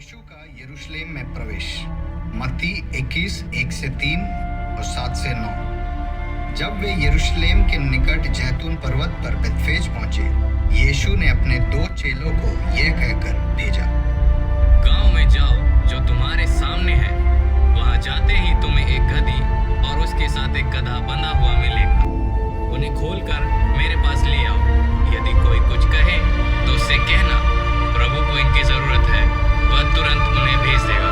यीशु का यरूशलेम में प्रवेश। मत्ती 21 1-3 और 7-9। जब वे यरूशलेम के निकट जैतून पर्वत पर बेतफेज पहुंचे, यीशु ने अपने 2 चेलों को यह कहकर भेजा, गांव में जाओ जो तुम्हारे सामने है। वहां जाते ही तुम्हें एक गधी और उसके साथ एक गधा बंधा हुआ मिलेगा। उन्हें खोलकर मेरे पास ले आओ। यदि कोई कुछ कहे तो उससे कहना, प्रभु को इनकी जरूरत है, वह तुरंत उन्हें भेज देगा।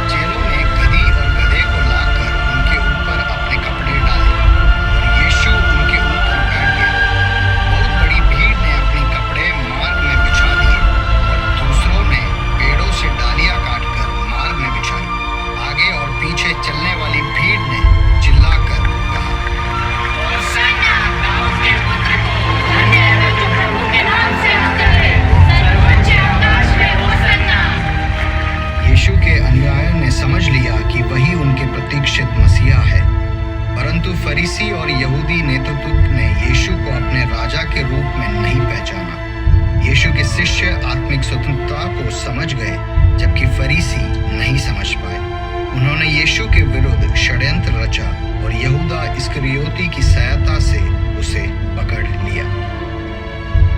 चेलों ने गधी और गधे को लाकर उनके ऊपर अपने कपड़े डाले और यीशु उनके ऊपर बैठ गया। बहुत बड़ी भीड़ ने अपने कपड़े मार्ग में बिछा दिए और दूसरों ने पेड़ों से डालियां काटकर मार्ग में बिछाई। आगे और पीछे चलने वाली भीड़ ने चिल्लाकर कहा, होशाना दाऊद के पुत्र को, धन्य है जो प्रभु के नाम से आता है, सर्वोच्च आकाश में होशाना। यीशु के अनुयायियों ने समझ लिया कि वही उनके प्रतीक्षित मसीहा है, परंतु फरीसी और यहूदी नेतृत्व ने यीशु को अपने राजा के रूप में नहीं पहचाना। यीशु के शिष्य आत्मिक स्वतंत्रता को समझ गए, जबकि फरीसी नहीं समझ पाए। उन्होंने यीशु के विरुद्ध षड्यंत्र रचा और यहूदा इस्करियोती की सहायता से उसे पकड़ लिया।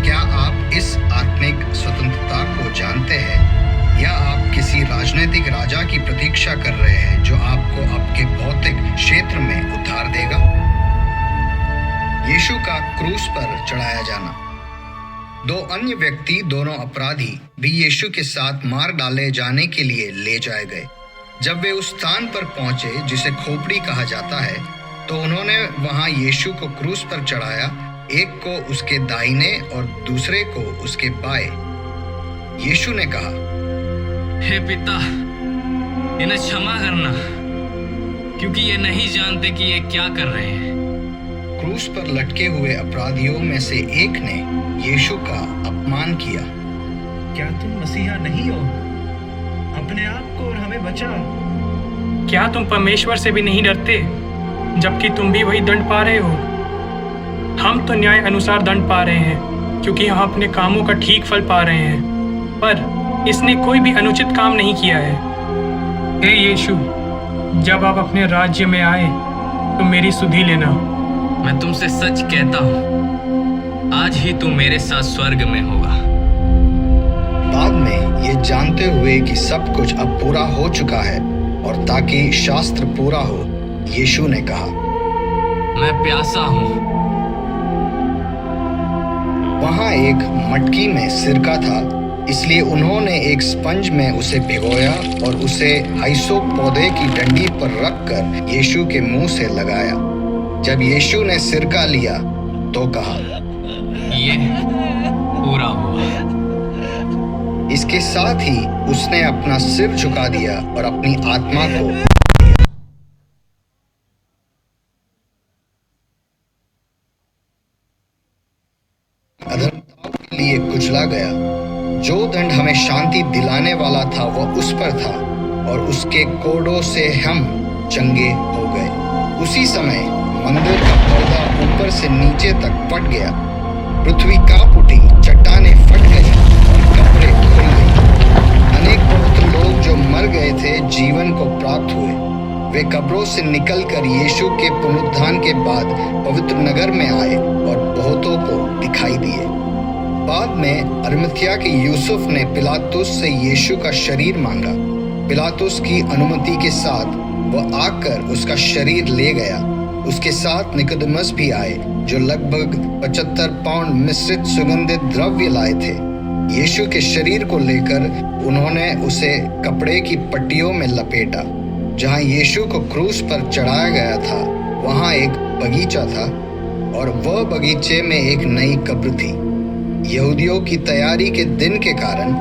क्या आप इस आत्मिक स्वतंत्रता को जानते हैं, या आप किसी राजनीतिक राजा की प्रतीक्षा कर रहे हैं जो आपको आपके भौतिक क्षेत्र में उद्धार देगा? यीशु का क्रूस पर चढ़ाया जाना। 2 अन्य व्यक्ति, दोनों अपराधी, भी यीशु के साथ मार डाले जाने के लिए ले जाए गए। जब वे उस स्थान पर पहुंचे जिसे खोपड़ी कहा जाता है, तो उन्होंने वहां यीशु को क्रूस पर चढ़ाया, एक को उसके दाहिने और दूसरे को उसके बाएं। यीशु ने कहा, हे पिता, इन्हें क्षमा करना, क्योंकि ये नहीं जानते कि ये क्या कर रहे हैं। क्रूस पर लटके हुए अपराधियों में से एक ने यीशु का अपमान किया। क्या तुम मसीहा नहीं हो? अपने आप को और हमें बचाओ। क्या तुम परमेश्वर से भी नहीं डरते, जबकि तुम भी वही दंड पा रहे हो? हम तो न्याय अनुसार दंड पा रहे हैं, क्योंकि हम अपने कामों का ठीक फल पा रहे हैं, पर इसने कोई भी अनुचित काम नहीं किया है। हे यीशु, जब आप अपने राज्य में आए तो मेरी सुधि लेना। मैं तुमसे सच कहता हूँ, आज ही तू मेरे साथ स्वर्ग में होगा। बाद में ये जानते हुए कि सब कुछ अब पूरा हो चुका है और ताकि शास्त्र पूरा हो, यीशु ने कहा, मैं प्यासा हूँ। वहां एक मटकी में सिरका था, इसलिए उन्होंने एक स्पंज में उसे भिगोया और उसे हाइसोप पौधे की डंडी पर रखकर यीशु के मुंह से लगाया। जब यीशु ने सिरका लिया तो कहा, ये पूरा हुआ। इसके साथ ही उसने अपना सिर झुका दिया और अपनी आत्मा को अधर्मताओं के लिए कुचला गया। जो दंड हमें शांति दिलाने वाला था वह उस पर था, और उसके कोड़ों से हम चंगे हो गए। उसी समय मंदिर का पर्दा ऊपर से नीचे तक फट गया। पृथ्वी कांप उठी, चट्टानें फट गई और कपड़े खुल गए। अनेक पवित्र लोग जो मर गए थे जीवन को प्राप्त हुए। वे कब्रों से निकलकर यीशु के पुनरुत्थान के बाद पवित्र नगर में आए और बहुतों को दिखाई दिए। बाद में अरिमथिया के यूसुफ ने पिलातुस से यीशु का शरीर मांगा। पिलातुस की अनुमति के साथ वह आकर उसका शरीर ले गया। उसके साथ निकोदेमस भी आए, जो लगभग 75 पाउंड मिश्रित सुगंधित द्रव्य लाए थे। यीशु के शरीर को लेकर उन्होंने उसे कपड़े की पट्टियों में लपेटा। जहां यीशु को क्रूस पर चढ़ाया गया था, वहां एक बगीचा था, और वह बगीचे में एक नई कब्र थी। यहूदियों की तैयारी के दिन के कारण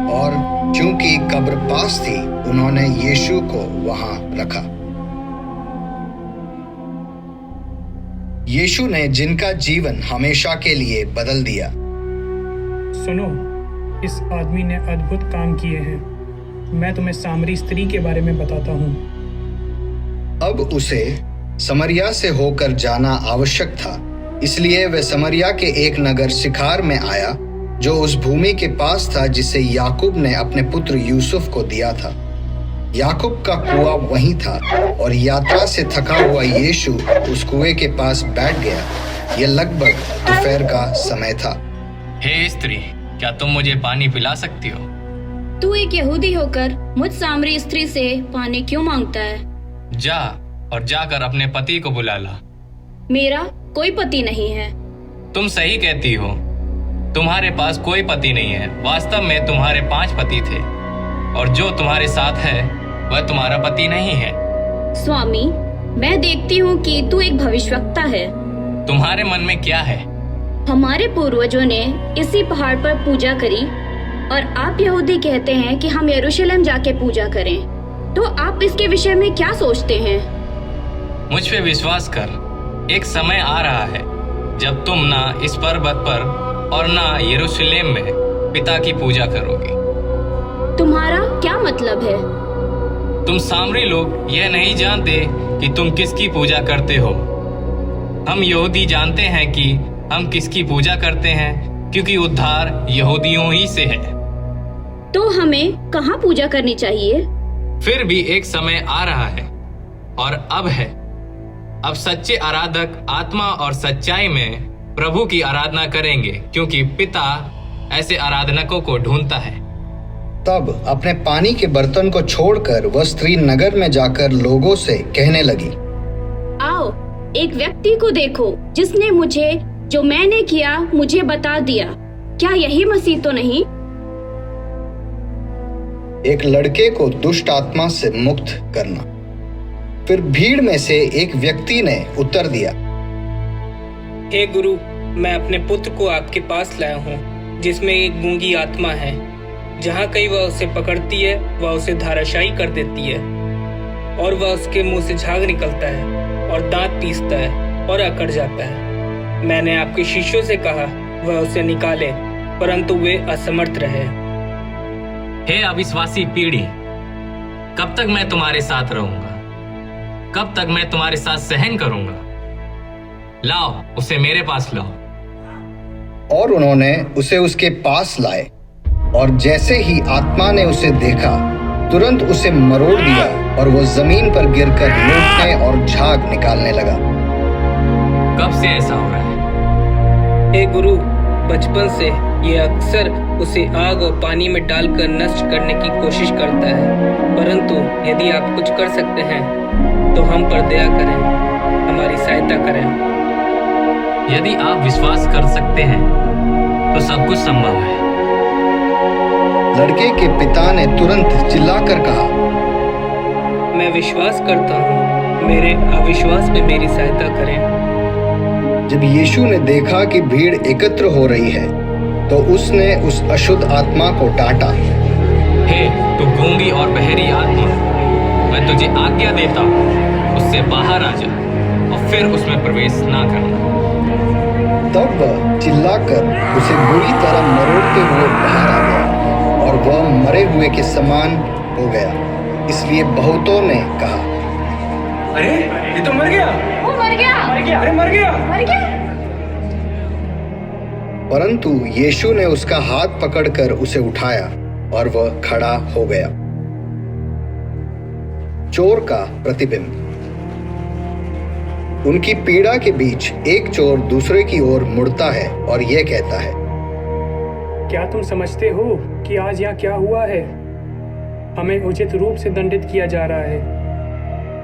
और चूंकि कब्र पास थी, उन्होंने यीशु को वहां रखा। यीशु ने जिनका जीवन हमेशा के लिए बदल दिया। सुनो, इस आदमी ने अद्भुत काम किए हैं। मैं तुम्हें सामरी स्त्री के बारे में बताता हूँ। अब उसे समरिया से होकर जाना आवश्यक था, इसलिए वह समरिया के एक नगर सिखार में आया। जो उस भूमि के पास था जिसे याकूब ने अपने पुत्र यूसुफ को दिया था। याकूब का कुआं वहीं था और यात्रा से थका हुआ यीशु उस कुएं के पास बैठ गया। यह लगभग दोपहर का समय था। हे स्त्री, क्या तुम मुझे पानी पिला सकती हो? तू एक यहूदी होकर मुझ सामरी स्त्री से पानी क्यों मांगता है? जा और जाकर अपने पति को बुला ला। मेरा कोई पति नहीं है। तुम सही कहती हो, तुम्हारे पास कोई पति नहीं है। वास्तव में तुम्हारे 5 पति थे और जो तुम्हारे साथ है वह तुम्हारा पति नहीं है। स्वामी, मैं देखती हूँ कि तू एक भविष्यवक्ता है। तुम्हारे मन में क्या है? हमारे पूर्वजों ने इसी पहाड़ पर पूजा करी और आप यहूदी कहते हैं कि हम यरूशलेम जाके पूजा करें। तो आप इसके विषय में क्या सोचते हैं? मुझ पे विश्वास कर, एक समय आ रहा है जब तुम ना इस पर्वत पर और ना यरूशलेम में पिता की पूजा करोगे। तुम्हारा क्या मतलब है? तुम सामरी लोग यह नहीं जानते कि तुम किसकी पूजा करते हो। हम यहूदी जानते हैं कि हम किसकी पूजा करते हैं, क्योंकि उद्धार यहूदियों ही से है। तो हमें कहाँ पूजा करनी चाहिए? फिर भी एक समय आ रहा है और अब है। अब सच्चे आराधक आत्मा और सच्चाई में प्रभु की आराधना करेंगे, क्योंकि पिता ऐसे आराधकों को ढूंढता है। तब अपने पानी के बर्तन को छोड़कर वह स्त्री नगर में जाकर लोगों से कहने लगी, आओ, एक व्यक्ति को देखो जिसने मुझे जो मैंने किया मुझे बता दिया। क्या यही मसीह तो नहीं? एक लड़के को दुष्ट आत्मा से मुक्त करना। फिर भीड़ में से एक व्यक्ति ने उत्तर दिया, हे गुरु, मैं अपने पुत्र को आपके पास लाया हूँ, जिसमें एक गूंगी आत्मा है। जहाँ कहीं वह उसे पकड़ती है वह उसे धाराशायी कर देती है और वह उसके मुंह से झाग निकलता है और दांत पीसता है और अकड़ जाता है। मैंने आपके शिष्यों से कहा वह उसे निकाले, परंतु वे असमर्थ रहे। हे अविश्वासी पीढ़ी, कब तक मैं तुम्हारे साथ रहूंगा? कब तक मैं तुम्हारे साथ सहन करूंगा? लाओ, उसे मेरे पास लाओ। और उन्होंने उसे उसके पास लाए और जैसे ही आत्मा ने उसे देखा तुरंत उसे मरोड़ दिया और वो जमीन पर गिरकर लौटने और झाग निकालने लगा। कब से ऐसा हो रहा है? हे गुरु, बचपन से ये अक्सर उसे आग और पानी में डालकर नष्ट करने की कोशिश करता है। परंतु यदि आप कुछ कर सकते हैं तो हम पर दया करें, हमारी सहायता करें। यदि आप विश्वास कर सकते हैं तो सब कुछ संभव है। लड़के के पिता ने तुरंत चिल्लाकर कहा, मैं विश्वास करता हूँ, मेरे अविश्वास में मेरी सहायता करें। जब यीशु ने देखा कि भीड़ एकत्र हो रही है तो उसने उस अशुद्ध आत्मा को डांटा। हे तू गूंगी और बहरी आत्मा, मैं तुझे आज्ञा देता हूँ, उससे बाहर आ जा और फिर उसमें प्रवेश ना करना। तब वह चिल्लाकर उसे बुरी तरह मरोड़ते हुए बाहर आ गया और वह मरे हुए के समान हो गया। इसलिए बहुतों ने कहा, अरे ये तो मर गया। वो मर गया। अरे मर गया। मर गया। परंतु यीशु ने उसका हाथ पकड़कर उसे उठाया और वह खड़ा हो गया। चोर का प्रतिबिंब। उनकी पीड़ा के बीच एक चोर दूसरे की ओर मुड़ता है और यह कहता है, क्या तुम समझते हो कि आज यहाँ क्या हुआ है? हमें उचित रूप से दंडित किया जा रहा है,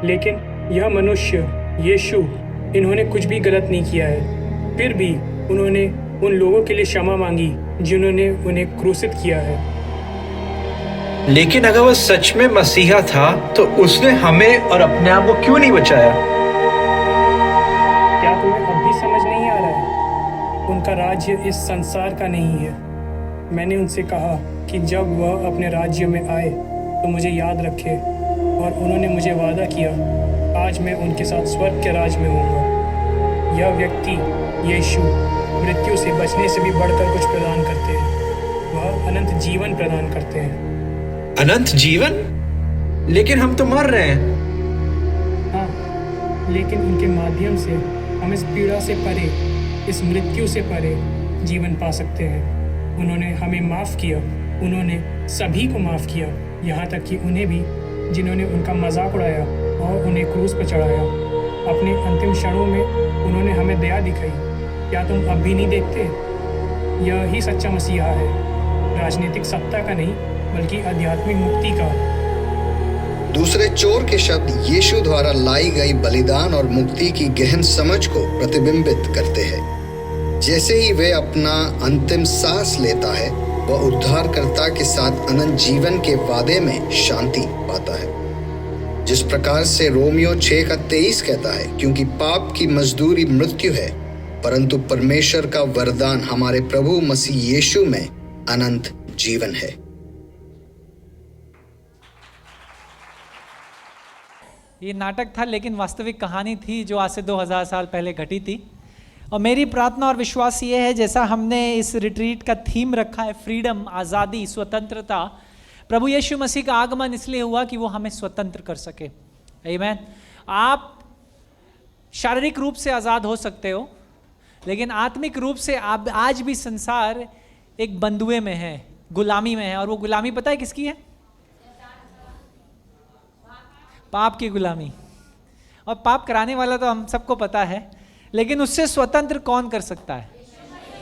लेकिन यह मनुष्य यीशु, इन्होंने कुछ भी गलत नहीं किया है। फिर भी उन्होंने उन लोगों के लिए क्षमा मांगी जिन्होंने उन्हें क्रूसित किया है। लेकिन अगर वह सच में मसीहा था तो उसने हमें और अपने आप को क्यों नहीं बचाया? क्या तुम्हें अब भी समझ नहीं आ रहा है? उनका राज्य इस संसार का नहीं है। मैंने उनसे कहा कि जब वह अपने राज्य में आए तो मुझे याद रखे, और उन्होंने मुझे वादा किया, आज मैं उनके साथ स्वर्ग के राज में हूँगा। यह व्यक्ति यीशु मृत्यु से बचने से भी बढ़कर कुछ प्रदान करते हैं। वह अनंत जीवन प्रदान करते हैं। अनंत जीवन? लेकिन हम तो मर रहे हैं। हाँ, लेकिन उनके माध्यम से हम इस पीड़ा से परे, इस मृत्यु से परे जीवन पा सकते हैं। उन्होंने हमें माफ़ किया, उन्होंने सभी को माफ़ किया, यहाँ तक कि उन्हें भी जिन्होंने उनका मजाक उड़ाया और उन्हें क्रूस पर चढ़ाया। अपने अंतिम क्षणों में उन्होंने हमें दया दिखाई। क्या तुम अब भी नहीं देखते? यह ही सच्चा मसीहा है, राजनीतिक सत्ता का नहीं बल्कि आध्यात्मिक मुक्ति का। दूसरे चोर के शब्द यीशु द्वारा लाई गई बलिदान और मुक्ति की गहन समझ को प्रतिबिंबित करते हैं। जैसे ही वे अपना अंतिम सांस लेता है, वह उद्धारकर्ता के साथ अनंत जीवन के वादे में शांति पाता है। जिस प्रकार से रोमियो 6:23 कहता है, क्योंकि पाप की मजदूरी मृत्यु है, परंतु परमेश्वर का वरदान हमारे प्रभु मसीह यीशु में अनंत जीवन है। ये नाटक था, लेकिन वास्तविक कहानी थी जो आज से 2000 साल पहले घटी थी। और मेरी प्रार्थना और विश्वास ये है, जैसा हमने इस रिट्रीट का थीम रखा है फ्रीडम, आज़ादी, स्वतंत्रता, प्रभु यीशु मसीह का आगमन इसलिए हुआ कि वो हमें स्वतंत्र कर सके। आमीन। आप शारीरिक रूप से आज़ाद हो सकते हो, लेकिन आत्मिक रूप से आप आज भी संसार एक बंधुए में है, गुलामी में है। और वो गुलामी पता है किसकी है? पाप की गुलामी। और पाप कराने वाला तो हम सबको पता है, लेकिन उससे स्वतंत्र कौन कर सकता है?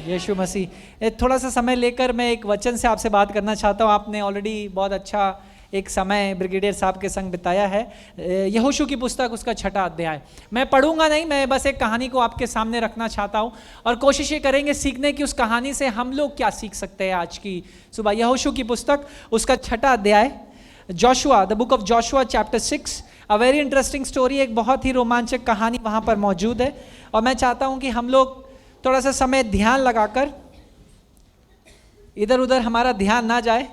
यीशु मसीह। थोड़ा सा समय लेकर मैं एक वचन से आपसे बात करना चाहता हूँ। आपने ऑलरेडी बहुत अच्छा एक समय ब्रिगेडियर साहब के संग बिताया है। यहोशू की पुस्तक उसका 6वां अध्याय मैं पढ़ूंगा नहीं, मैं बस एक कहानी को आपके सामने रखना चाहता हूँ और कोशिश ये करेंगे सीखने की उस कहानी से हम लोग क्या सीख सकते हैं आज की सुबह। यहोशू की पुस्तक उसका 6वां अध्याय, Joshua, the book of Joshua chapter 6। A very interesting story, एक बहुत ही रोमांचक कहानी वहाँ पर मौजूद है। और मैं चाहता हूँ कि हम लोग थोड़ा सा समय ध्यान लगाकर, इधर उधर हमारा ध्यान ना जाए।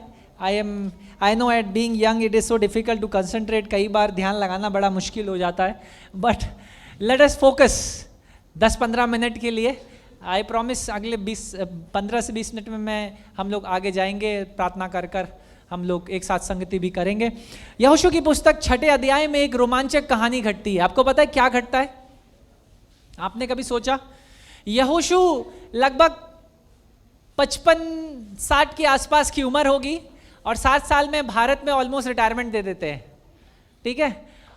I know at being young it is so difficult to concentrate, कई बार ध्यान लगाना बड़ा मुश्किल हो जाता है, but let us focus 10-15 minute के लिए। आई प्रॉमिस अगले 15 से 20 मिनट में हम लोग आगे जाएंगे, प्रार्थना कर कर हम लोग एक साथ संगति भी करेंगे। यहोशू की पुस्तक 6 अध्याय में एक रोमांचक कहानी घटती है। आपको पता है क्या घटता है? आपने कभी सोचा? यहोशू लगभग 55-60 के आसपास की उम्र होगी और 60 साल में भारत में ऑलमोस्ट रिटायरमेंट दे देते हैं, ठीक है।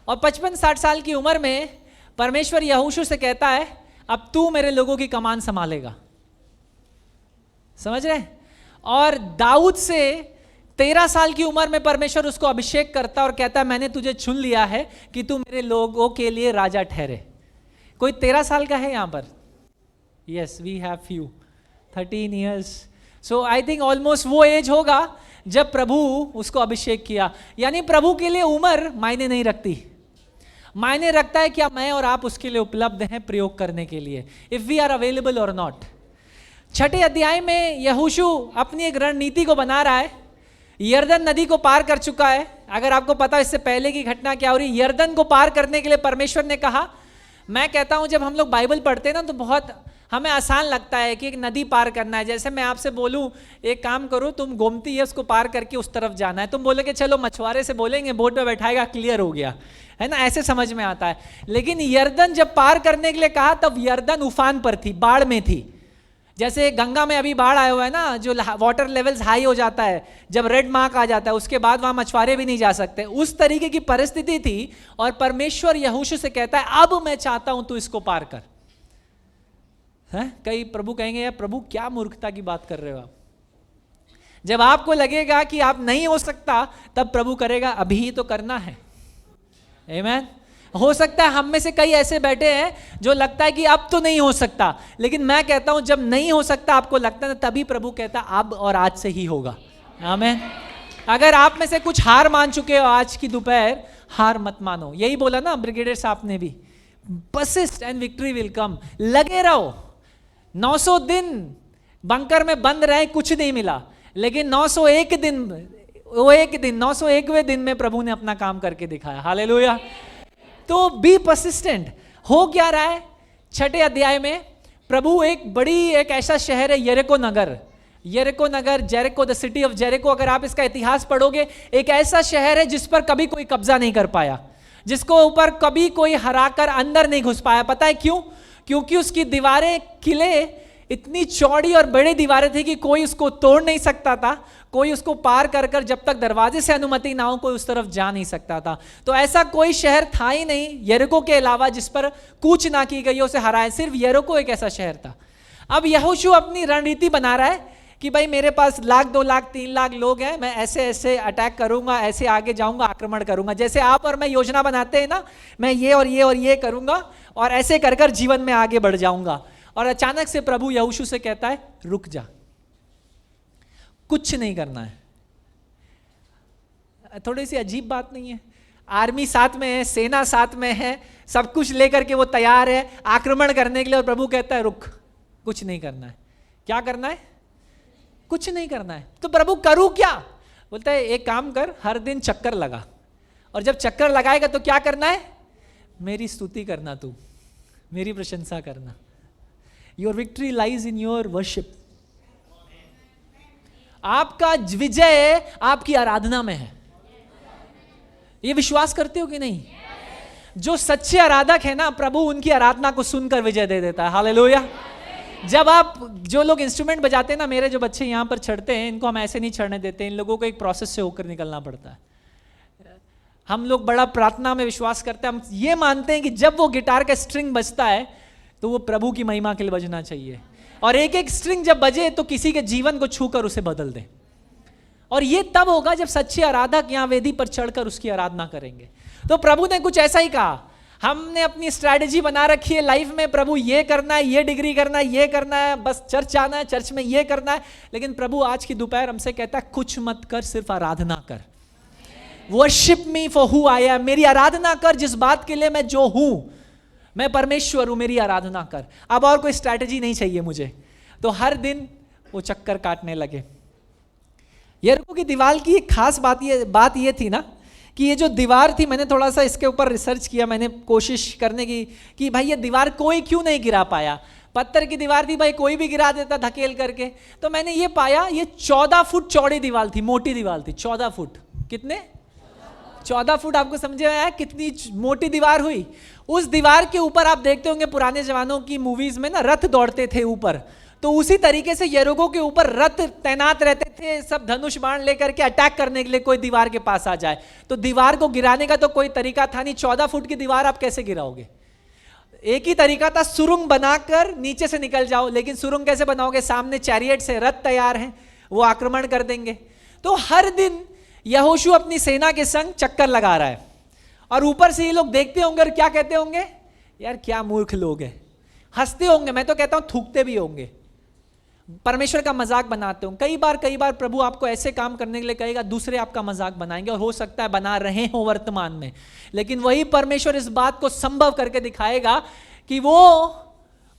और 55-60 साल की उम्र में परमेश्वर यहोशू से कहता है, अब तू मेरे लोगों की कमान संभालेगा। समझ रहे? और दाऊद से 13 साल की उम्र में परमेश्वर उसको अभिषेक करता और कहता है, मैंने तुझे चुन लिया है कि तू मेरे लोगों के लिए राजा ठहरे। कोई 13 साल का है यहाँ पर? Yes, we have few 13 years. So I think almost वो एज होगा जब प्रभु उसको अभिषेक किया। यानी प्रभु के लिए उम्र मायने नहीं रखती, मायने रखता है क्या मैं और आप उसके लिए उपलब्ध हैं प्रयोग करने के लिए, इफ वी आर अवेलेबल और नॉट। 6 अध्याय में यहोशू अपनी एक रणनीति को बना रहा है। यरदन नदी को पार कर चुका है। अगर आपको पता इससे पहले की घटना क्या हो रही, यरदन को पार करने के लिए परमेश्वर ने कहा, मैं कहता हूं जब हम लोग बाइबल पढ़ते हैं ना तो बहुत हमें आसान लगता है कि एक नदी पार करना है। जैसे मैं आपसे बोलूं एक काम करो, तुम गोमती है उसको पार करके उस तरफ जाना है, तुम बोलोगे चलो मछुआरे से बोलेंगे बोट पे बैठाएगा, क्लियर हो गया, है ना, ऐसे समझ में आता है। लेकिन यरदन जब पार करने के लिए कहा तब यरदन उफान पर थी, बाढ़ में थी। जैसे गंगा में अभी बाढ़ आया हुआ है ना, जो वाटर लेवल्स हाई हो जाता है, जब रेड मार्क आ जाता है उसके बाद वहां मछुआरे भी नहीं जा सकते, उस तरीके की परिस्थिति थी। और परमेश्वर यहोशू से कहता है, अब मैं चाहता हूं तू इसको पार कर। है? कई प्रभु कहेंगे, यार प्रभु क्या मूर्खता की बात कर रहे हो आप। जब आपको लगेगा कि आप नहीं हो सकता, तब प्रभु करेगा, अभी ही तो करना है। आमीन। हो सकता है हम में से कई ऐसे बैठे हैं जो लगता है कि अब तो नहीं हो सकता, लेकिन मैं कहता हूं जब नहीं हो सकता आपको लगता है, तभी प्रभु कहता है अब और आज से ही होगा। आमीन। अगर आप में से कुछ हार मान चुके हो आज की दोपहर, हार मत मानो। यही बोला ना ब्रिगेडियर साहब ने भी, persist and victory will come. लगे रहो। 900 दिन बंकर में बंद रहे, कुछ नहीं मिला, लेकिन 901 दिन, वो एक दिन 901वें दिन में प्रभु ने अपना काम करके दिखाया। हालेलुया। तो बी परसिस्टेंट। हो क्या रहा है 6 अध्याय में? प्रभु एक ऐसा शहर है यरीको नगर, Jericho, the city of Jericho. अगर आप इसका इतिहास पढ़ोगे, एक ऐसा शहर है जिस पर कभी कोई कब्जा नहीं कर पाया, जिसको ऊपर कभी कोई हराकर अंदर नहीं घुस पाया। पता है क्यों? क्योंकि उसकी दीवारें, किले इतनी चौड़ी और बड़ी दीवारें थी कि कोई उसको तोड़ नहीं सकता था, कोई उसको पार कर कर जब तक दरवाजे से अनुमति ना हो कोई उस तरफ जा नहीं सकता था। तो ऐसा कोई शहर था ही नहीं यरीको के अलावा जिस पर कूच ना की गई, उसे हराए। सिर्फ यरीको एक ऐसा शहर था। अब यहोशू अपनी रणनीति बना रहा है कि भाई मेरे पास 1,00,000, 2,00,000, 3,00,000 लोग हैं, मैं ऐसे ऐसे अटैक करूंगा, ऐसे आगे जाऊंगा, आक्रमण करूंगा। जैसे आप और मैं योजना बनाते हैं ना, मैं ये और ये और ये करूंगा और ऐसे कर कर जीवन में आगे बढ़ जाऊंगा। और अचानक से प्रभु यहोशू से कहता है रुक जा, कुछ नहीं करना है। थोड़ी सी अजीब बात नहीं है? आर्मी साथ में है, सेना साथ में है, सब कुछ लेकर के वो तैयार है आक्रमण करने के लिए, और प्रभु कहता है रुक, कुछ नहीं करना है। क्या करना है? कुछ नहीं करना है। तो प्रभु करूं क्या? बोलता है एक काम कर, हर दिन चक्कर लगा, और जब चक्कर लगाएगा तो क्या करना है? मेरी स्तुति करना, तू मेरी प्रशंसा करना। Your victory lies in your worship. आपका विजय आपकी आराधना में है। ये विश्वास करते हो कि नहीं? जो सच्चे आराधक है ना, प्रभु उनकी आराधना को सुनकर विजय दे देता है। हालेलुया। जब आप, जो लोग इंस्ट्रूमेंट बजाते हैं ना, मेरे जो बच्चे यहाँ पर चढ़ते हैं, इनको हम ऐसे नहीं चढ़ने देते, इन लोगों को एक प्रोसेस से होकर निकलना पड़ता है। हम लोग बड़ा प्रार्थना में विश्वास करते हैं, हम ये मानते हैं कि जब वो गिटार का स्ट्रिंग बजता है तो वो प्रभु की महिमा के लिए बजना चाहिए, और एक एक स्ट्रिंग जब बजे तो किसी के जीवन को छूकर उसे बदल दे। और ये तब होगा जब सच्चे आराधक यहाँ वेदी पर चढ़कर उसकी आराधना करेंगे। तो प्रभु ने कुछ ऐसा ही कहा, हमने अपनी स्ट्रैटेजी बना रखी है लाइफ में, प्रभु ये करना है, ये डिग्री करना है, ये करना है, बस चर्च आना है, चर्च में ये करना है। लेकिन प्रभु आज की दोपहर हमसे कहता है कुछ मत कर, सिर्फ आराधना कर। Worship me for who I am. मेरी आराधना कर जिस बात के लिए मैं जो हूं, मैं परमेश्वर हूं, मेरी आराधना कर। अब और कोई स्ट्रैटेजी नहीं चाहिए मुझे। तो हर दिन वो चक्कर काटने लगे। यरीको की दीवार की एक खास बात ये थी ना कि ये जो दीवार थी, मैंने थोड़ा सा इसके ऊपर रिसर्च किया, मैंने कोशिश करने की कि भाई ये दीवार कोई क्यों नहीं गिरा पाया। पत्थर की दीवार थी, भाई कोई भी गिरा देता धकेल करके। तो मैंने ये पाया, ये 14 फुट चौड़ी दीवार थी, मोटी दीवार थी। 14 फुट, कितने? 14 फुट। आपको समझ में आया कितनी मोटी दीवार हुई? उस दीवार के ऊपर आप देखते होंगे पुराने जमानों की मूवीज में ना, रथ दौड़ते थे ऊपर, तो उसी तरीके से यरीको के ऊपर रथ तैनात रहते थे, सब धनुष बाण लेकर के अटैक करने के लिए कोई दीवार के पास आ जाए। तो दीवार को गिराने का तो कोई तरीका था नहीं। 14 फुट की दीवार आप कैसे गिराओगे? एक ही तरीका था, सुरंग बनाकर नीचे से निकल जाओ। लेकिन सुरंग कैसे बनाओगे? सामने चैरियट से रथ तैयार हैं, वो आक्रमण कर देंगे। तो हर दिन यहोशू अपनी सेना के संग चक्कर लगा रहा है, और ऊपर से ये लोग देखते होंगे और क्या कहते होंगे? यार क्या मूर्ख लोग हैं। हंसते होंगे, मैं तो कहता हूं थूकते भी होंगे, परमेश्वर का मजाक बनाते हो। कई बार प्रभु आपको ऐसे काम करने के लिए कहेगा, दूसरे आपका मजाक बनाएंगे, और हो सकता है बना रहे हो वर्तमान में। लेकिन वही परमेश्वर इस बात को संभव करके दिखाएगा कि वो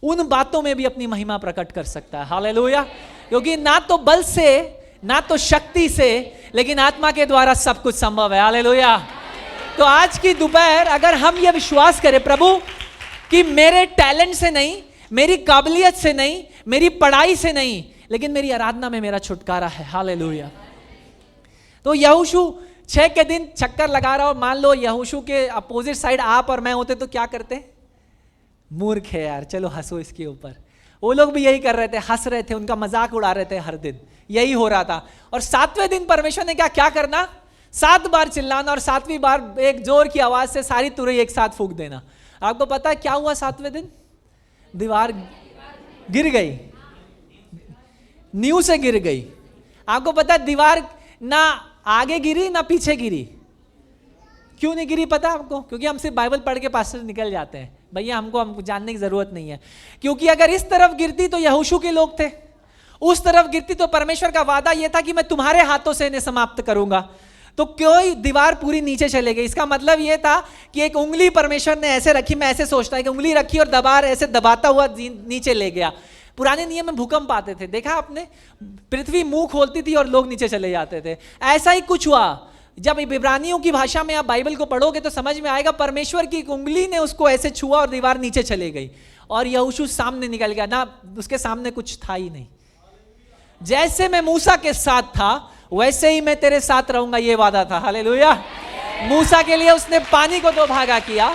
उन बातों में भी अपनी महिमा प्रकट कर सकता है। हालेलुया। क्योंकि ना तो बल से, ना तो शक्ति से, लेकिन आत्मा के द्वारा सब कुछ संभव है। हालेलुया। तो आज की दोपहर अगर हम ये विश्वास करें प्रभु कि मेरे टैलेंट से नहीं, मेरी काबिलियत से नहीं, मेरी पढ़ाई से नहीं, लेकिन मेरी आराधना में मेरा छुटकारा है। हालेलुया। तो यहोशू 6 के दिन चक्कर लगा रहा हो। मान लो यहोशू के अपोजिट साइड आप और मैं होते तो क्या करते? मूर्ख है यार, चलो हंसो इसके ऊपर। वो लोग भी यही कर रहे थे, हंस रहे थे, उनका मजाक उड़ा रहे थे। हर दिन यही हो रहा था। और 7वें दिन परमेश्वर ने क्या करना? 7 बार चिल्लाना, और 7वीं बार एक जोर की आवाज से सारी तुरई एक साथ फूंक देना। आपको पता है क्या हुआ 7वें दिन? दीवार गिर गई, नींव से गिर गई। आपको पता है दीवार ना आगे गिरी ना पीछे गिरी। क्यों नहीं गिरी पता आपको? क्योंकि हम सिर्फ बाइबल पढ़ के पास निकल जाते हैं। भैया हमको जानने की जरूरत नहीं है। क्योंकि अगर इस तरफ गिरती तो यहोशू के लोग थे, उस तरफ गिरती तो परमेश्वर का वादा यह था कि मैं तुम्हारे हाथों से इन्हें समाप्त करूंगा। तो क्यों दीवार पूरी नीचे चले गई? इसका मतलब यह था कि एक उंगली परमेश्वर ने ऐसे रखी, मैं ऐसे सोचता है कि उंगली रखी और दबार ऐसे दबाता हुआ नीचे ले गया। पुराने नियम में भूकंप आते थे, देखा आपने? पृथ्वी मुंह खोलती थी और लोग नीचे चले जाते थे। ऐसा ही कुछ हुआ। जब इब्रानियों की भाषा में आप बाइबल को पढ़ोगे तो समझ में आएगा, परमेश्वर की एक उंगली ने उसको ऐसे छुआ और दीवार नीचे चले गई, और यहोशू सामने निकल गया ना, उसके सामने कुछ था ही नहीं। जैसे मैं मूसा के साथ था वैसे ही मैं तेरे साथ रहूंगा, ये वादा था। हालेलुया। मूसा के लिए उसने पानी को 2 भागा किया,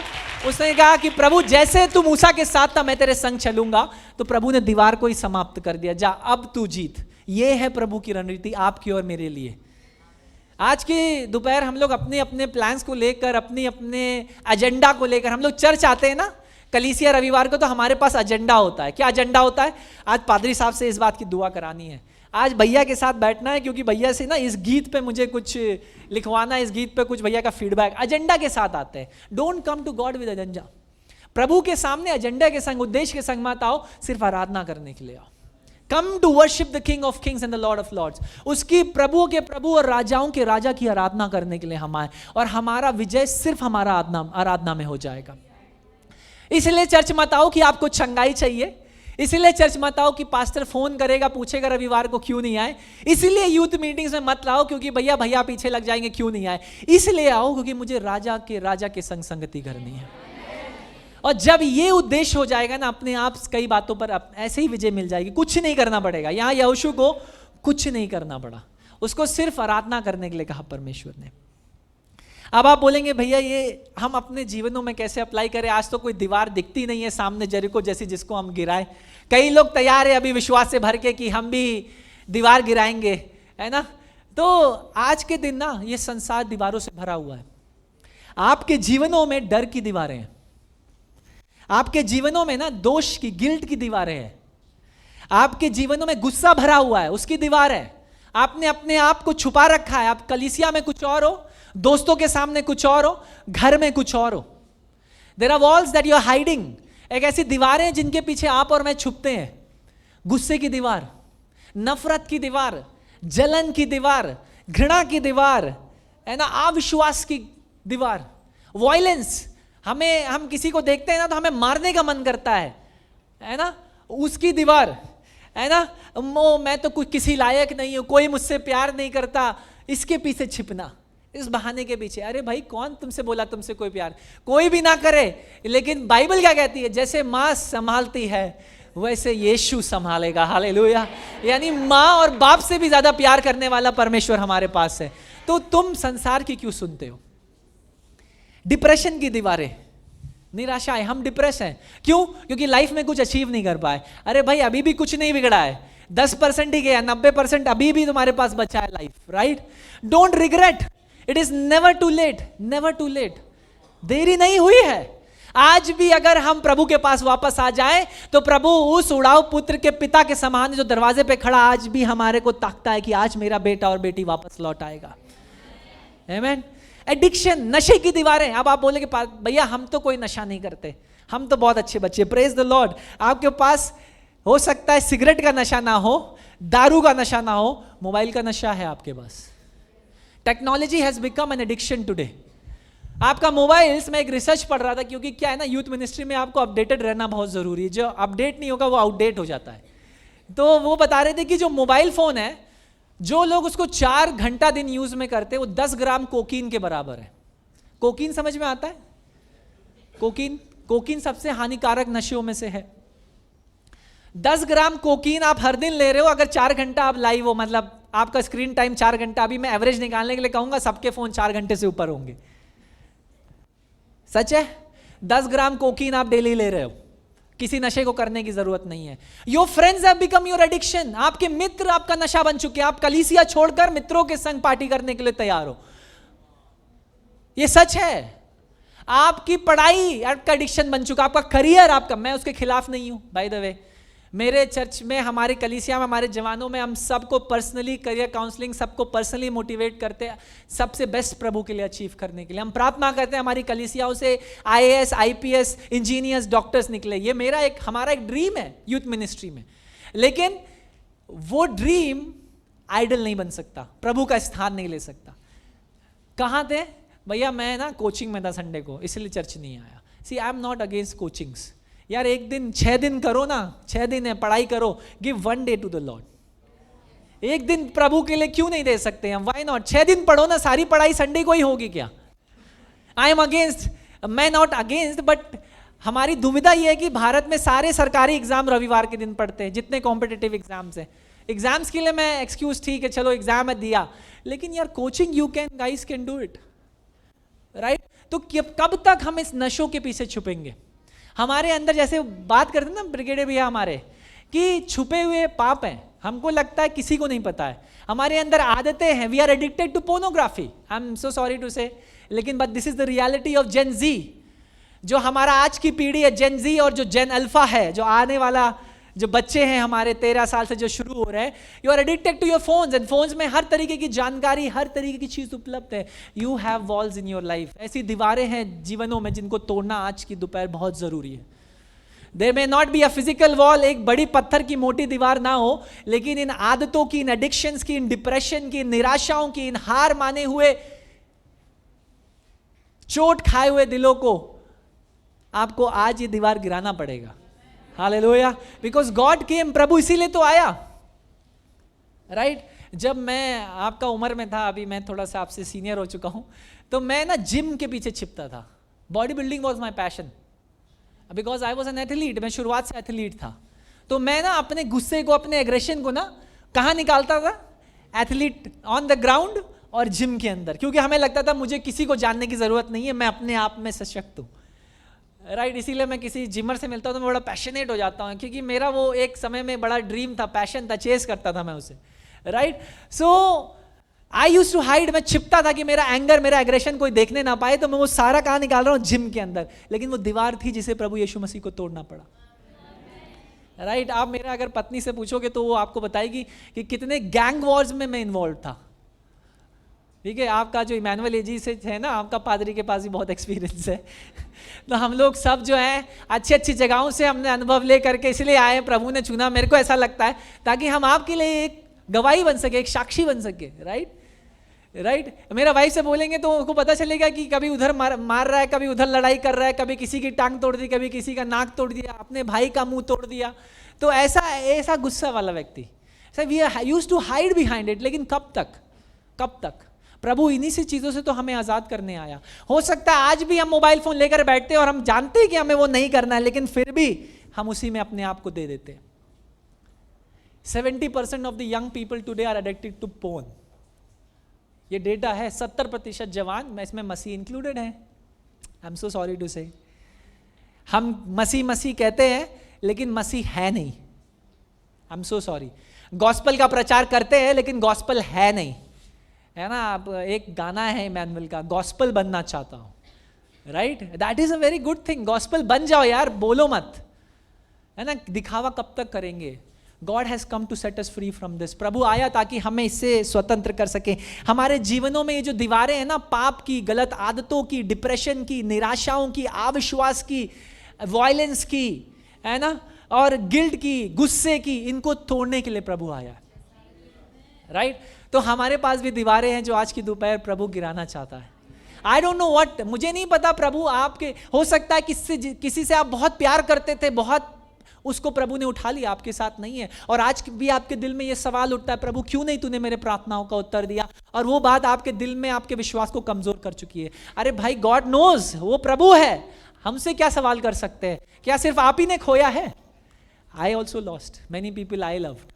उसने कहा कि प्रभु जैसे तू मूसा के साथ था मैं तेरे संग चलूंगा, तो प्रभु ने दीवार को ही समाप्त कर दिया, जा अब तू जीत। ये है प्रभु की रणनीति आपकी और मेरे लिए। आज की दोपहर हम लोग अपने अपने प्लान्स को लेकर, अपने अपने एजेंडा को लेकर हम लोग चर्च आते हैं ना, कलीसिया रविवार को, तो हमारे पास एजेंडा होता है। क्या एजेंडा होता है? आज पादरी साहब से इस बात की दुआ करानी है, आज भैया के साथ बैठना है, क्योंकि भैया से ना इस गीत पे मुझे कुछ लिखवाना है, इस गीत पे कुछ भैया का फीडबैक। एजेंडा के साथ आते हैं। Don't come to God with agenda. प्रभु के सामने एजेंडा के संग, उद्देश्य के संग मत आओ, सिर्फ आराधना करने के लिए आओ। Come to worship the king of kings and the lord of lords. उसकी प्रभुओं के प्रभु और राजाओं के राजा की आराधना करने के लिए हम आए, और हमारा विजय सिर्फ हमारा आराधना में हो जाएगा। इसलिए चर्च मत आओ कि आपको चंगाई चाहिए, इसलिए चर्च मत आओ कि पास्टर फोन करेगा पूछेगा रविवार को क्यों नहीं आए, इसलिए यूथ मीटिंग्स में मत लाओ क्योंकि भैया पीछे लग जाएंगे क्यों नहीं आए। इसलिए आओ क्योंकि मुझे राजा के संग संगति करनी है। और जब ये उद्देश्य हो जाएगा ना, अपने आप कई बातों पर ऐसे ही विजय मिल जाएगी, कुछ नहीं करना पड़ेगा। यहाँ यहोशू को कुछ नहीं करना पड़ा, उसको सिर्फ आराधना करने के लिए कहा परमेश्वर ने। अब आप बोलेंगे भैया ये हम अपने जीवनों में कैसे अप्लाई करें? आज तो कोई दीवार दिखती नहीं है सामने जरीको जैसी जिसको हम गिराएं। कई लोग तैयार है अभी विश्वास से भर के कि हम भी दीवार गिराएंगे, है ना। तो आज के दिन ना ये संसार दीवारों से भरा हुआ है। आपके जीवनों में डर की दीवारें हैं, आपके जीवनों में ना दोष की, गिल्ट की दीवारें हैं, आपके जीवनों में गुस्सा भरा हुआ है, उसकी दीवार है। आपने अपने आप को छुपा रखा है, आप कलीसिया में कुछ और हो, दोस्तों के सामने कुछ और हो, घर में कुछ और हो। There are walls that you are hiding. एक ऐसी दीवारें जिनके पीछे आप और मैं छुपते हैं। गुस्से की दीवार, नफरत की दीवार, जलन की दीवार, घृणा की दीवार, है ना, अविश्वास की दीवार, वायलेंस। हम किसी को देखते हैं ना तो हमें मारने का मन करता है ना, उसकी दीवार, है ना। मैं तो कुछ किसी लायक नहीं हूं, कोई मुझसे प्यार नहीं करता, इसके पीछे छिपना, इस बहाने के पीछे। अरे भाई कौन तुमसे बोला तुमसे कोई प्यार? कोई भी ना करे, लेकिन बाइबल क्या कहती है? जैसे माँ संभालती है वैसे यीशु संभालेगा। हालेलुया। यानी माँ और बाप से भी ज्यादा प्यार करने वाला परमेश्वर हमारे पास है। तो तुम संसार की क्यों सुनते हो? डिप्रेशन की दीवारें, निराशाएं, हम डिप्रेस हैं। क्यों? क्योंकि लाइफ में कुछ अचीव नहीं कर पाए। अरे भाई अभी भी कुछ नहीं बिगड़ा है, 10% ही गया, 90% अभी भी तुम्हारे पास बचा है life, right? Don't regret, it is never too late, never too late. देरी नहीं हुई है। आज भी अगर हम प्रभु के पास वापस आ जाएं तो प्रभु उस उड़ाऊ पुत्र के पिता के समान जो दरवाजे पे खड़ा आज भी हमारे को ताकता है कि आज मेरा बेटा और बेटी वापस लौट आएगा। आमीन। एडिक्शन, नशे की दीवारें। अब आप बोलेंगे भैया हम तो कोई नशा नहीं करते, हम तो बहुत अच्छे बच्चे, प्रेज द लॉर्ड। आपके पास हो सकता है सिगरेट का नशा ना हो, दारू का नशा ना हो, मोबाइल का नशा है आपके पास। Technology has become an addiction today. आपका मोबाइल, मैं एक रिसर्च पढ़ रहा था, क्योंकि क्या है ना, यूथ मिनिस्ट्री में आपको अपडेटेड रहना बहुत जरूरी है। जो अपडेट नहीं होगा वो आउटडेट हो जाता है। तो वो बता रहे थे कि जो मोबाइल फोन है, जो लोग उसको 4 घंटा दिन यूज में करते हैं वो 10 ग्राम कोकीन के बराबर है। कोकीन समझ में आता है? कोकीन सबसे हानिकारक नशों में से है। 10 ग्राम कोकीन आप हर दिन ले रहे हो। अगर 4 घंटा आप लाइव हो, मतलब आपका स्क्रीन टाइम 4 घंटा, अभी मैं एवरेज निकालने के लिए कहूंगा सबके फोन 4 घंटे से ऊपर होंगे। सच है, 10 ग्राम कोकीन आप डेली ले रहे हो, किसी नशे को करने की जरूरत नहीं है। Your friends have become your addiction. आपके मित्र आपका नशा बन चुके हैं। आप कलीसिया छोड़कर मित्रों के संग पार्टी करने के लिए तैयार हो। ये सच है। आपकी पढ़ाई आपका एडिक्शन बन चुका, आपका करियर आपका। मैं उसके खिलाफ नहीं हूं, बाय द वे। मेरे चर्च में, हमारे कलीसिया में, हमारे जवानों में हम सबको पर्सनली करियर काउंसलिंग, सबको पर्सनली मोटिवेट करते हैं सबसे बेस्ट प्रभु के लिए अचीव करने के लिए। हम प्रार्थना करते हैं हमारी कलीसियाओं से IAS, IPS, इंजीनियर्स, डॉक्टर्स निकले। ये हमारा एक ड्रीम है यूथ मिनिस्ट्री में। लेकिन वो ड्रीम आइडल नहीं बन सकता, प्रभु का स्थान नहीं ले सकता। कहाँ थे भैया? मैं ना कोचिंग में था संडे को, इसलिए चर्च नहीं आया। See I am not against coachings. यार एक दिन 6 दिन करो ना, 6 दिन है, पढ़ाई करो। Give 1 day to the lord. एक दिन प्रभु के लिए क्यों नहीं दे सकते हम? Why not? 6 दिन पढ़ो ना, सारी पढ़ाई संडे को ही होगी क्या? आई एम अगेंस्ट, मैं नॉट अगेंस्ट, बट हमारी दुविधा यह है कि भारत में सारे सरकारी एग्जाम रविवार के दिन पढ़ते हैं, जितने कॉम्पिटिटिव एग्जाम्स हैं। एग्जाम्स के लिए मैं एक्सक्यूज, ठीक है चलो एग्जाम है दिया, लेकिन यार coaching you can, guys can do it, right? तो कब तक हम इस नशों के पीछे छुपेंगे? हमारे अंदर जैसे बात करते हैं ना ब्रिगेडियर भैया हमारे, कि छुपे हुए पाप हैं, हमको लगता है किसी को नहीं पता है। हमारे अंदर आदतें हैं, we are addicted to pornography, I am so sorry to say, लेकिन but this is the reality of gen Z. जो हमारा आज की पीढ़ी है जेन जी, और जो जेन अल्फा है, जो आने वाला जो बच्चे हैं हमारे 13 साल से जो शुरू हो रहे हैं, you are addicted to your phones, and phones में हर तरीके की जानकारी, हर तरीके की चीज उपलब्ध है। You have walls in your life, ऐसी दीवारें हैं जीवनों में जिनको तोड़ना आज की दोपहर बहुत जरूरी है। There may not be a physical wall, एक बड़ी पत्थर की मोटी दीवार ना हो, लेकिन इन आदतों की, इन एडिक्शंस की, इन डिप्रेशन की, इन निराशाओं की, इन हार माने हुए, चोट खाए हुए दिलों को आपको आज ये दीवार गिराना पड़ेगा। हालेलुया, बिकॉज गॉड केम, प्रभु इसीलिए तो आया, राइट? जब मैं आपका उम्र में था, अभी मैं थोड़ा सा आपसे सीनियर हो चुका हूं, तो मैं ना जिम के पीछे छिपता था। Body building was my passion, because I was an athlete, मैं शुरुआत से एथलीट था। तो मैं ना अपने गुस्से को, अपने एग्रेशन को ना कहाँ निकालता था? एथलीट ऑन द ग्राउंड और जिम के अंदर, क्योंकि हमें लगता था मुझे किसी को जानने की जरूरत नहीं है, मैं अपने आप में सशक्त हूँ, राइट? इसीलिए मैं किसी जिमर से मिलता हूँ तो मैं बड़ा पैशनेट हो जाता हूँ, क्योंकि मेरा वो एक समय में बड़ा ड्रीम था, पैशन था, चेस करता था मैं उसे, right? So I use to hide, मैं छिपता था कि मेरा एंगर, मेरा एग्रेशन कोई देखने ना पाए, तो मैं वो सारा कहाँ निकाल रहा हूँ? जिम के अंदर। लेकिन वो दीवार थी जिसे प्रभु यीशु मसीह को तोड़ना पड़ा, राइट? आप मेरा अगर पत्नी से पूछोगे तो वो आपको बताएगी कि कितने गैंग वॉर्स में मैं इन्वॉल्व था, ठीक है? आपका जो इमैनुअल एजी से है ना, आपका पादरी के पास भी बहुत एक्सपीरियंस है। तो हम लोग सब जो है अच्छी अच्छी जगहों से हमने अनुभव ले करके इसलिए आए, प्रभु ने चुना, मेरे को ऐसा लगता है, ताकि हम आपके लिए एक गवाही बन सके, एक साक्षी बन सके, राइट? राइट? मेरा वाइफ से बोलेंगे तो उनको पता चलेगा कि कभी उधर मार रहा है, कभी उधर लड़ाई कर रहा है, कभी किसी की टांग तोड़ दी, कभी किसी का नाक तोड़ दिया, अपने भाई का मुंह तोड़ दिया। तो ऐसा गुस्सा वाला व्यक्ति, we are used to hide behind it. लेकिन कब तक? प्रभु इन्हीं से चीजों से तो हमें आजाद करने आया। हो सकता है आज भी हम मोबाइल फोन लेकर बैठते हैं और हम जानते हैं कि हमें वो नहीं करना है, लेकिन फिर भी हम उसी में अपने आप को दे देते हैं। 70% of the young people today are addicted to porn. ये डेटा है, 70% जवान, इसमें मसीह इंक्लूडेड है। I am so sorry to say, हम मसीह कहते हैं लेकिन मसीह है नहीं। I am so sorry. Gospel का प्रचार करते हैं लेकिन गॉस्पल है नहीं, है ना? अब एक गाना है इमैनुअल का, गॉस्पल बनना चाहता हूं, right? That is a very good thing. Gospel बन जाओ यार, बोलो मत, है ना? दिखावा कब तक करेंगे? God has come to set us free from this. प्रभु आया ताकि हमें इससे स्वतंत्र कर सके। हमारे जीवनों में ये जो दीवारें हैं ना, पाप की, गलत आदतों की, डिप्रेशन की, निराशाओं की, अविश्वास की, वायलेंस की, है ना, और गिल्ट की, गुस्से की, इनको तोड़ने के लिए प्रभु आया, राइट? तो हमारे पास भी दीवारें हैं जो आज की दोपहर प्रभु गिराना चाहता है। आई डोंट नो व्हाट, मुझे नहीं पता। प्रभु आपके, हो सकता है किसी से आप बहुत प्यार करते थे, बहुत, उसको प्रभु ने उठा लिया, आपके साथ नहीं है, और आज भी आपके दिल में ये सवाल उठता है, प्रभु क्यों नहीं तूने मेरे प्रार्थनाओं का उत्तर दिया? और वो बात आपके दिल में आपके विश्वास को कमजोर कर चुकी है। अरे भाई, गॉड नोज, वो प्रभु है, हमसे क्या सवाल कर सकते हैं? क्या सिर्फ आप ही ने खोया है? I also lost many people I loved,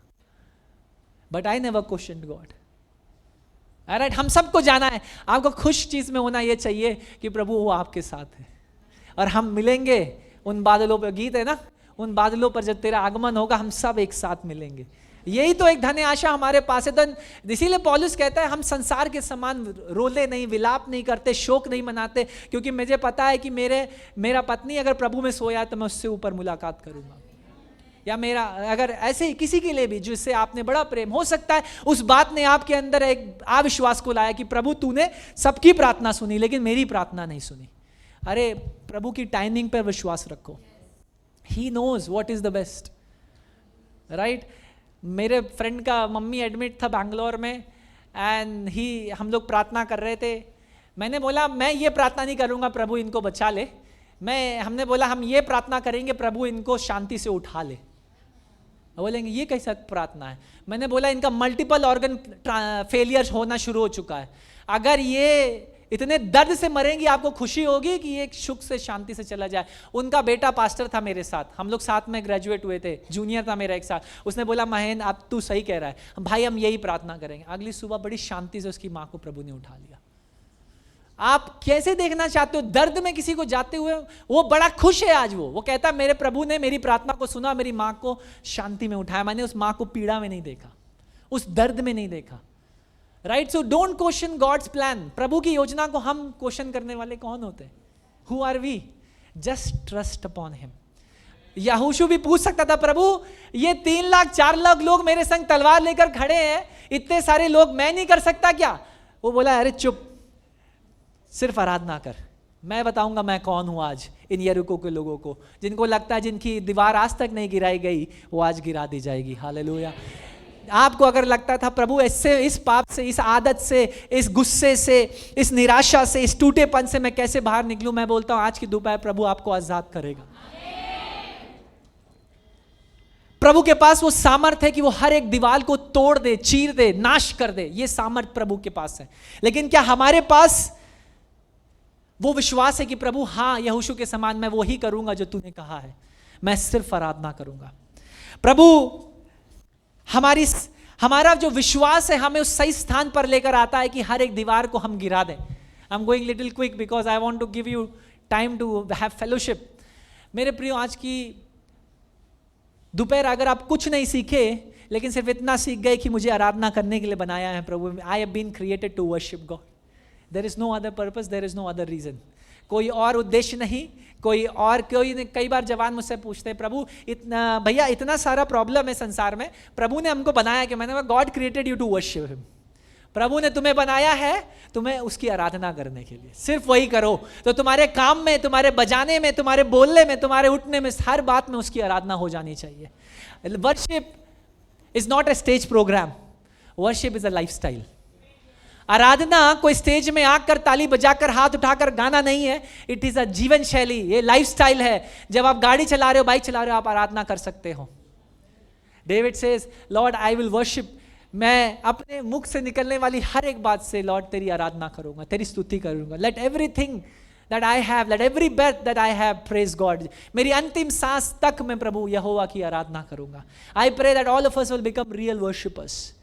but I never questioned God. Right? हम सबको जाना है। आपको खुश चीज में होना ये चाहिए कि प्रभु वो आपके साथ है, और हम मिलेंगे उन बादलों पर। गीत है ना, उन बादलों पर जब तेरा आगमन होगा हम सब एक साथ मिलेंगे। यही तो एक धन्य आशा हमारे पास है। इसीलिए पौलुस कहता है हम संसार के समान रोले नहीं, विलाप नहीं करते, शोक नहीं मनाते, क्योंकि मुझे पता है कि मेरा पत्नी अगर प्रभु में सोया तो मैं उससे ऊपर मुलाकात करूंगा। या मेरा अगर ऐसे ही किसी के लिए भी जिससे आपने बड़ा प्रेम, हो सकता है उस बात ने आपके अंदर एक अविश्वास को लाया कि प्रभु तूने सबकी प्रार्थना सुनी लेकिन मेरी प्रार्थना नहीं सुनी। अरे प्रभु की टाइमिंग पर विश्वास रखो। He knows what is the best, right? मेरे फ्रेंड का मम्मी एडमिट था बैंगलोर में, एंड हम लोग प्रार्थना कर रहे थे। मैंने बोला मैं ये प्रार्थना नहीं करूंगा प्रभु इनको बचा ले, हमने बोला हम ये प्रार्थना करेंगे प्रभु इनको शांति से उठा ले। बोलेंगे ये कैसा प्रार्थना है? मैंने बोला इनका मल्टीपल ऑर्गन फेलियर होना शुरू हो चुका है, अगर ये इतने दर्द से मरेंगी आपको खुशी होगी कि एक सुख से शांति से चला जाए। उनका बेटा पास्टर था मेरे साथ, हम लोग साथ में ग्रेजुएट हुए थे, जूनियर था मेरा एक साथ। उसने बोला महेंद्र आप तू सही कह रहा है भाई, हम यही प्रार्थना करेंगे। अगली सुबह बड़ी शांति से उसकी माँ को प्रभु ने उठा लिया। आप कैसे देखना चाहते हो दर्द में किसी को जाते हुए? वो बड़ा खुश है आज। वो कहता है मेरे प्रभु ने मेरी प्रार्थना को सुना, मेरी माँ को शांति में उठाया। मैंने उस माँ को पीड़ा में नहीं देखा, उस दर्द में नहीं देखा। Right? So don't question God's plan. प्रभु की योजना को हम क्वेश्चन करने वाले कौन होते हैं? Who are we? Just trust upon him. यहोशू भी पूछ सकता था, प्रभु ये 3 लाख 4 लाख लोग मेरे संग तलवार लेकर खड़े हैं, इतने सारे लोग, मैं नहीं कर सकता क्या? वो बोला, अरे चुप, सिर्फ आराधना कर, मैं बताऊंगा मैं कौन हूं आज इन यरीको के लोगों को। जिनको लगता है जिनकी दीवार आज तक नहीं गिराई गई, वो आज गिरा दी जाएगी। हालेलुया। आपको अगर लगता था प्रभु इससे, इस पाप से, इस आदत से, इस गुस्से से, इस निराशा से, इस टूटेपन से मैं कैसे बाहर निकलूं, मैं बोलता हूं आज की दोपहर प्रभु आपको आजाद करेगा। प्रभु के पास वो सामर्थ है कि वो हर एक दीवार को तोड़ दे, चीर दे, नाश कर दे। ये सामर्थ प्रभु के पास है। लेकिन क्या हमारे पास वो विश्वास है कि प्रभु हाँ, यहोशू के समान मैं वो ही करूंगा जो तूने कहा है, मैं सिर्फ आराधना करूंगा। प्रभु हमारा जो विश्वास है हमें उस सही स्थान पर लेकर आता है कि हर एक दीवार को हम गिरा दें। I am going little quick because I want to give you time to have fellowship. मेरे प्रियो, आज की दोपहर अगर आप कुछ नहीं सीखे लेकिन सिर्फ इतना सीख गए कि मुझे आराधना करने के लिए बनाया है प्रभु, I have been created to worship God, there is no other purpose, there is no other reason. कोई और उद्देश्य नहीं, कोई कई बार जवान मुझसे पूछते हैं, प्रभु इतना भैया इतना सारा प्रॉब्लम है संसार में, प्रभु ने हमको बनाया कि? मैंने कहा God created you to worship him. प्रभु ने तुम्हें बनाया है तुम्हें उसकी आराधना करने के लिए, सिर्फ वही करो। तो तुम्हारे काम में, तुम्हारे बजाने में, तुम्हारे बोलने में, तुम्हारे उठने में, हर बात में उसकी आराधना हो जानी चाहिए। Worship is not a stage programme, worship is a lifestyle. आराधना कोई स्टेज में आकर ताली बजाकर हाथ उठाकर गाना नहीं है, इट इज अ जीवन शैली, ये लाइफस्टाइल है। जब आप गाड़ी चला रहे हो, बाइक चला रहे हो, आप आराधना कर सकते हो। David says, Lord I will worship, मैं अपने मुख से निकलने वाली हर एक बात से लॉर्ड तेरी आराधना करूंगा, तेरी स्तुति करूंगा। Let everything that I have, let every breath that I have praise God. मेरी अंतिम सांस तक मैं प्रभु यहोवा की आराधना करूंगा। I pray that all of us will become real worshippers.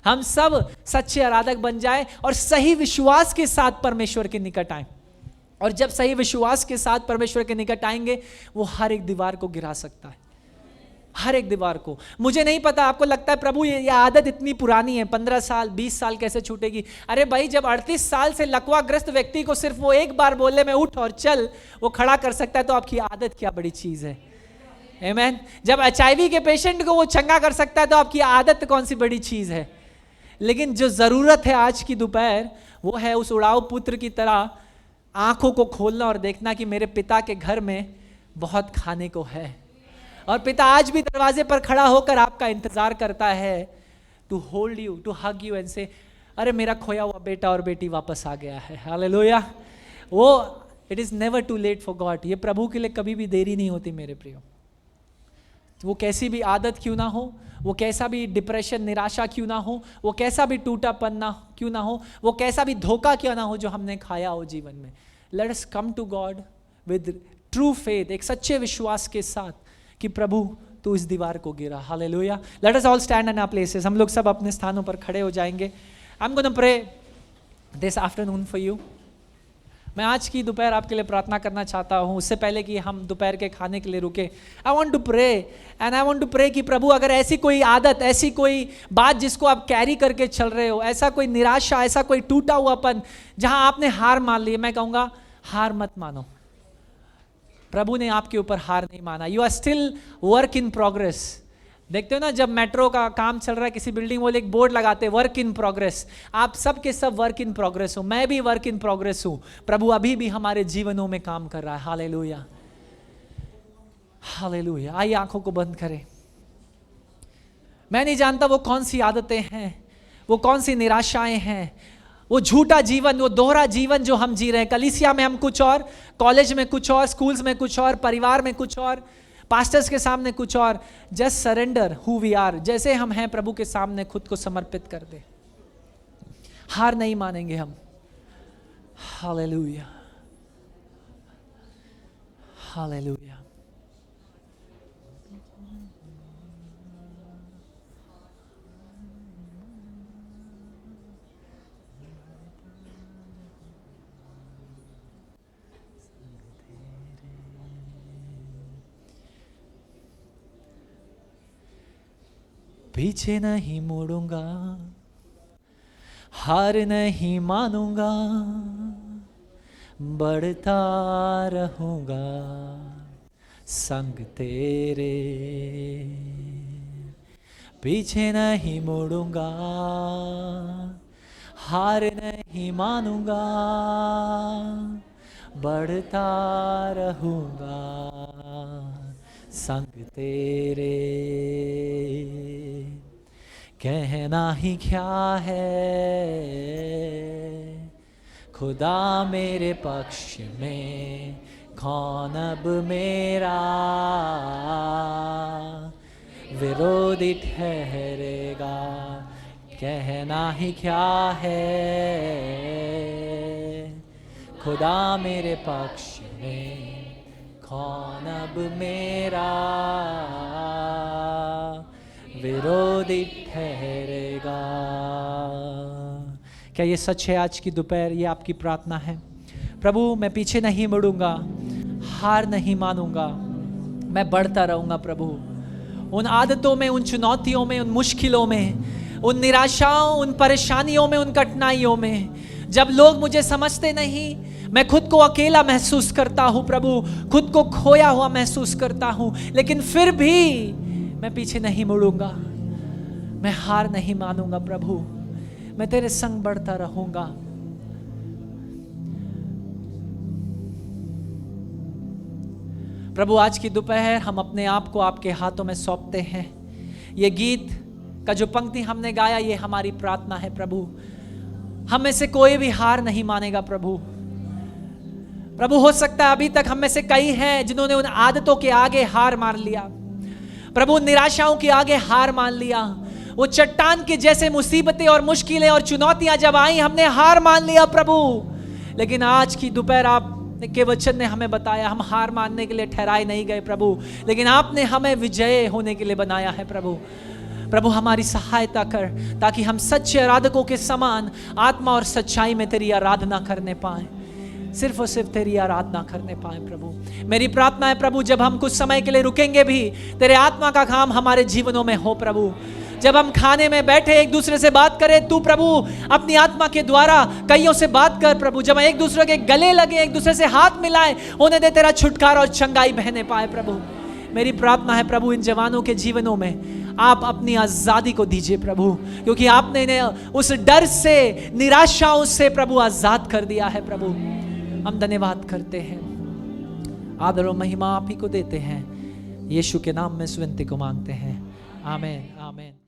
हम सब सच्चे आराधक बन जाए और सही विश्वास के साथ परमेश्वर के निकट आए। और जब सही विश्वास के साथ परमेश्वर के निकट आएंगे, वो हर एक दीवार को गिरा सकता है, हर एक दीवार को। मुझे नहीं पता, आपको लगता है प्रभु ये आदत इतनी पुरानी है, 15 साल 20 साल कैसे छूटेगी? अरे भाई, जब 38 साल से लकवाग्रस्त व्यक्ति को सिर्फ वो एक बार बोलने में उठ और चल वो खड़ा कर सकता है, तो आपकी आदत क्या बड़ी चीज है? आमीन। जब HIV के पेशेंट को वो चंगा कर सकता है, तो आपकी आदत कौन सी बड़ी चीज है? लेकिन जो जरूरत है आज की दोपहर, वो है उस उड़ाऊ पुत्र की तरह आंखों को खोलना और देखना कि मेरे पिता के घर में बहुत खाने को है। और पिता आज भी दरवाजे पर खड़ा होकर आपका इंतजार करता है, to hold you, to hug you and say, अरे मेरा खोया हुआ बेटा और बेटी वापस आ गया है। हालेलुया। वो it is never too late for God. ये प्रभु के लिए कभी भी देरी नहीं होती मेरे प्रियो। वो कैसी भी आदत क्यों ना हो, वो कैसा भी डिप्रेशन, निराशा क्यों ना हो, वो कैसा भी टूटापन ना क्यों ना हो, वो कैसा भी धोखा क्यों ना हो जो हमने खाया हो जीवन में, let us come to God with true faith, एक सच्चे विश्वास के साथ कि प्रभु तू इस दीवार को गिरा। Hallelujah. Let us all stand in our places. हम लोग सब अपने स्थानों पर खड़े हो जाएंगे। I am gonna pray this afternoon for you. मैं आज की दोपहर आपके लिए प्रार्थना करना चाहता हूँ। उससे पहले कि हम दोपहर के खाने के लिए रुके, I want to pray and I want to pray कि प्रभु अगर ऐसी कोई आदत, ऐसी कोई बात जिसको आप कैरी करके चल रहे हो, ऐसा कोई निराशा, ऐसा कोई टूटा हुआपन जहाँ आपने हार मान ली, मैं कहूँगा हार मत मानो। प्रभु ने आपके ऊपर हार नहीं माना। You are still work in progress. देखते हो ना, जब मेट्रो का काम चल रहा है किसी बिल्डिंग, वो एक बोर्ड लगाते हैं वर्क इन प्रोग्रेस। आप सब के सब वर्क इन प्रोग्रेस हो, मैं भी वर्क इन प्रोग्रेस हूं। प्रभु अभी भी हमारे जीवनों में काम कर रहा है। Hallelujah, hallelujah. आइए आंखों को बंद करें। मैं नहीं जानता वो कौन सी आदतें हैं, वो कौन सी निराशाएं हैं, वो झूठा जीवन, वो दोहरा जीवन जो हम जी रहे हैं। कलीसिया में हम कुछ और, कॉलेज में कुछ और, स्कूल्स में कुछ और, परिवार में कुछ और, पास्टर्स के सामने कुछ और। Just surrender who we are, जैसे हम हैं प्रभु के सामने खुद को समर्पित कर दे। हार नहीं मानेंगे हम। Hallelujah, hallelujah. पीछे नहीं मुड़ूंगा, हार नहीं मानूंगा, बढ़ता रहूंगा संग तेरे। पीछे नहीं मुड़ूंगा, हार नहीं मानूंगा, बढ़ता रहूंगा संग तेरे। कहना ही क्या है, खुदा मेरे पक्ष में कौन अब मेरा विरोधी ठहरेगा। कहना ही क्या है, खुदा मेरे पक्ष में कौन अब मेरा विरोधी ठहरेगा। क्या ये सच है? आज की दोपहर ये आपकी प्रार्थना है। प्रभु मैं पीछे नहीं मुड़ूंगा, हार नहीं मानूंगा, मैं बढ़ता रहूंगा प्रभु। उन आदतों में, उन चुनौतियों में, उन मुश्किलों में, उन निराशाओं, उन परेशानियों में, उन कठिनाइयों में, जब लोग मुझे समझते नहीं, मैं खुद को अकेला महसूस करता हूँ प्रभु, खुद को खोया हुआ महसूस करता हूँ, लेकिन फिर भी मैं पीछे नहीं मुड़ूंगा, मैं हार नहीं मानूंगा प्रभु, मैं तेरे संग बढ़ता रहूंगा। प्रभु आज की दोपहर हम अपने आप को आपके हाथों में सौंपते हैं। ये गीत का जो पंक्ति हमने गाया, ये हमारी प्रार्थना है प्रभु। हम में से कोई भी हार नहीं मानेगा प्रभु। प्रभु हो सकता है अभी तक हम में से कई हैं जिन्होंने उन आदतों के आगे हार मान लिया प्रभु, निराशाओं के आगे हार मान लिया। वो चट्टान के जैसे मुसीबतें और मुश्किलें और चुनौतियां जब आई, हमने हार मान लिया प्रभु। लेकिन आज की दोपहर आप के वचन ने हमें बताया, हम हार मानने के लिए ठहराए नहीं गए प्रभु, लेकिन आपने हमें विजय होने के लिए बनाया है प्रभु। प्रभु हमारी सहायता कर, ताकि हम सच्चे आराधकों के समान आत्मा और सच्चाई में तेरी आराधना करने पाएं, सिर्फ और सिर्फ तेरी आराधना करने पाएं प्रभु। मेरी प्रार्थना है प्रभु, जब हम कुछ समय के लिए रुकेंगे भी, तेरे आत्मा का काम हमारे जीवनों में हो प्रभु। जब हम खाने में बैठे एक दूसरे से बात करें, तू प्रभु अपनी आत्मा के द्वारा कईयों से बात कर प्रभु। जब हम एक दूसरे के गले लगे, एक दूसरे से हाथ मिलाएं, उन्हें दे तेरा छुटकारा और चंगाई बहने पाए प्रभु। मेरी प्रार्थना है प्रभु, इन जवानों के जीवनों में आप अपनी आज़ादी को दीजिए प्रभु, क्योंकि आपने इन्हें उस डर से, निराशाओं से प्रभु आज़ाद कर दिया है प्रभु। हम धन्यवाद करते हैं, आदर और महिमा आप ही को देते हैं। यीशु के नाम में इस विनती को मांगते हैं, आमीन आमीन।